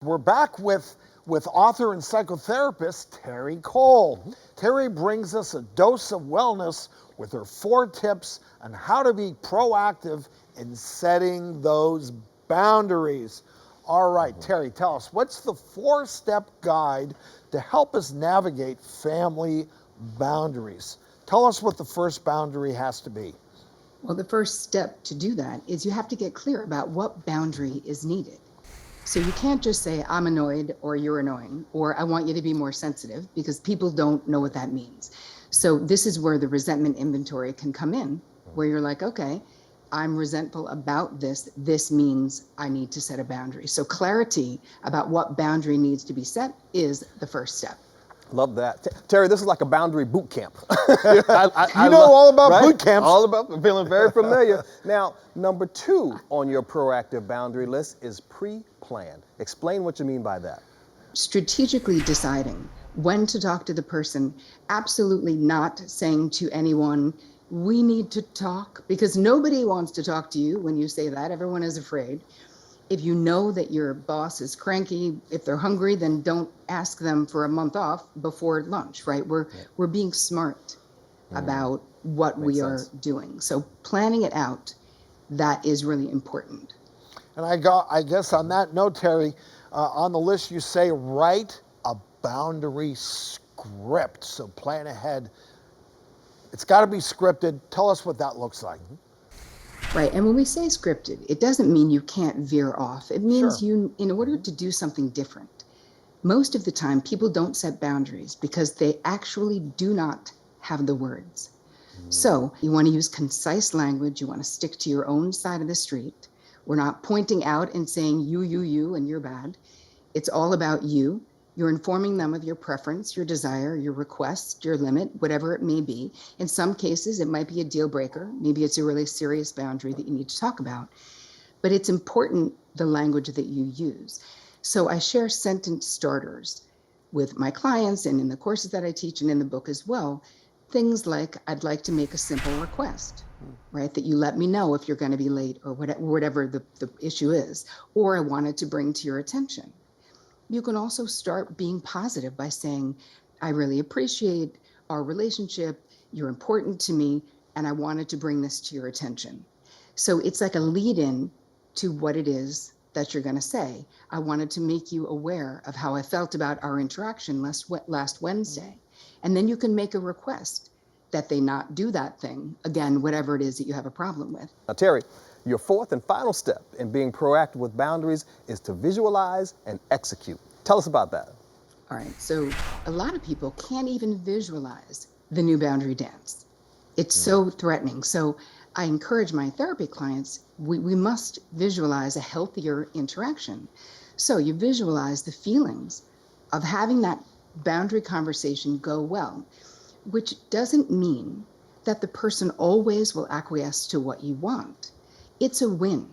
We're back with author and psychotherapist Terri Cole. Terri brings us a dose of wellness with her 4 tips on how to be proactive in setting those boundaries. All right, Terri, tell us, what's the 4-step guide to help us navigate family boundaries? Tell us what the first boundary has to be. Well, the first step to do that is you have to get clear about what boundary is needed. So you can't just say, I'm annoyed, or you're annoying, or I want you to be more sensitive, because people don't know what that means. So this is where the resentment inventory can come in, where you're like, okay, I'm resentful about this. This means I need to set a boundary. So clarity about what boundary needs to be set is the first step. Love that. Terri, this is like a boundary boot camp. You know all about boot camps. All about, feeling very familiar. Now, number 2 on your proactive boundary list is pre-plan. Explain what you mean by that. Strategically deciding when to talk to the person, absolutely not saying to anyone, we need to talk, because nobody wants to talk to you when you say that. Everyone is afraid. If you know that your boss is cranky, if they're hungry, then don't ask them for a month off before lunch, right? We're being smart about what we are doing. So planning it out, that is really important. And I guess on that note, Terri, on the list you say write a boundary script. So plan ahead. It's got to be scripted. Tell us what that looks like. Right. And when we say scripted, it doesn't mean you can't veer off. It means you, in order to do something different, most of the time people don't set boundaries because they actually do not have the words. So you want to use concise language. You want to stick to your own side of the street. We're not pointing out and saying you, and you're bad. It's all about you. You're informing them of your preference, your desire, your request, your limit, whatever it may be. In some cases, it might be a deal breaker. Maybe it's a really serious boundary that you need to talk about. But it's important, the language that you use. So I share sentence starters with my clients and in the courses that I teach and in the book as well. Things like, I'd like to make a simple request, right? That you let me know if you're going to be late, or whatever the issue is, or I wanted to bring to your attention. You can also start being positive by saying, I really appreciate our relationship. You're important to me, and I wanted to bring this to your attention. So it's like a lead-in to what it is that you're going to say. I wanted to make you aware of how I felt about our interaction last Wednesday. And then you can make a request that they not do that thing, again, whatever it is that you have a problem with. Now, Terri, your 4th and final step in being proactive with boundaries is to visualize and execute. Tell us about that. All right, so a lot of people can't even visualize the new boundary dance. It's so threatening. So I encourage my therapy clients, we must visualize a healthier interaction. So you visualize the feelings of having that boundary conversation go well, which doesn't mean that the person always will acquiesce to what you want. It's a win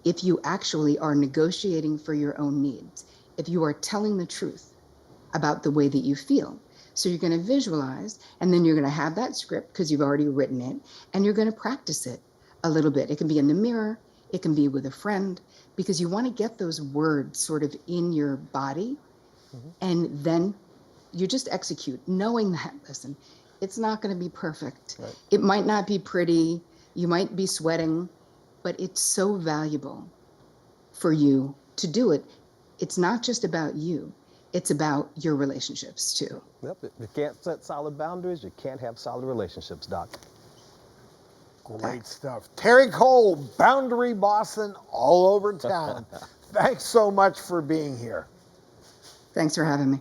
if you actually are negotiating for your own needs, if you are telling the truth about the way that you feel. So you're going to visualize, and then you're going to have that script because you've already written it, and you're going to practice it a little bit. It can be in the mirror, it can be with a friend, because you want to get those words sort of in your body, and then you just execute, knowing that, listen, it's not going to be perfect. Right. It might not be pretty, you might be sweating, but it's so valuable for you to do it. It's not just about you. It's about your relationships too. Yep. If you can't set solid boundaries, you can't have solid relationships, Doc. Great stuff. Terri Cole, boundary bossing all over town. Thanks so much for being here. Thanks for having me.